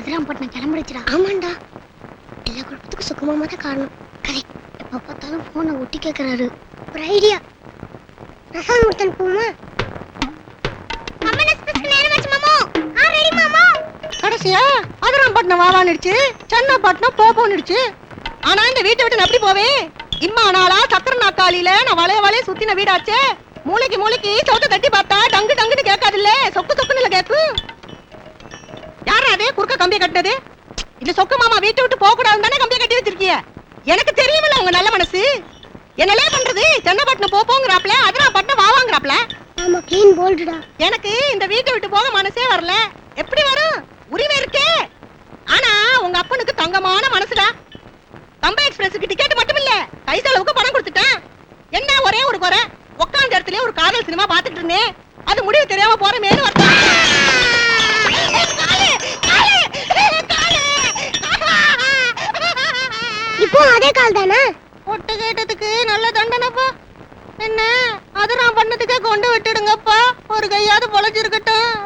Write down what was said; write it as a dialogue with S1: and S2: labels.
S1: அதிராம்பட்டினம் கிளம்பிடுச்சுடா. ஆமாண்டா, எல்லா குழப்பத்துக்கும் சுகமாமா தான் காரணம். கரெக்ட். எப்ப பார்த்தாலும் போனை ஒட்டி கேட்கறாரு. ஒரு ஐடியா, பிரசாந்த் போமா.
S2: கடைசியா அதிராம்பட்டினம் வாவான்னுடுச்சு, சென்னப்பட்டினம் போப்போன்னுடுச்சு. ஆனா இந்த வீட்டை விட்டு நான் எப்படி போவேன்? இம்மா நாளா சக்கர நாக்காளியில நான் வளைய வளைய சுத்தின வீடாச்சே. மூளைக்கு மூளைக்கு சவுத்த தட்டி பார்த்தா டங்கு டங்குன்னு கேட்காதுல்ல, சொக்கு சொக்குன்னு கேக்கும். யாரா அது குறுக்க கம்பியை கட்டினது? இல்ல சொக்கு மாமா வீட்டை விட்டு போக கூடாதுன்னு தானே கம்பியை கட்டி வச்சிருக்கிய? எனக்கு தெரியுமில்ல உங்க நல்ல மனசு. என்னலே பண்றது? சென்னப்பட்டினம் போப்போங்கிறாப்ல, அதிராம்பட்டினம் வாவாங்கிறாப்ல.
S1: ஆமா, க்ளீன் போல்டுடா.
S2: எனக்கு இந்த வீட்டை விட்டு போக மனசே வரல. எப்படி வரும்? உரிமை இருக்கே. ஆனா உங்க அப்பனுக்கு தங்கமான மனசுடா. கம்பை எக்ஸ்பிரஸ்க்கு டிக்கெட் மட்டும் இல்ல, கை செலவுக்கு பணம் கொடுத்துட்டேன். என்ன ஒரே ஒரு குறை, உட்கார்ந்த இடத்துல ஒரு காதல் சினிமா பாத்துக்கிட்டு இருந்தேன். அது முடிவு தெரியாம போற மேல
S1: இப்போ அதே கால் தானே.
S2: ஒட்டு கேட்டதுக்கு நல்ல தண்டனைப்பா. என்ன அதெல்லாம் பண்ணதுக்கே கொண்டு விட்டுடுங்கப்பா, ஒரு கையாவது பொழைச்சிருக்கட்டும்.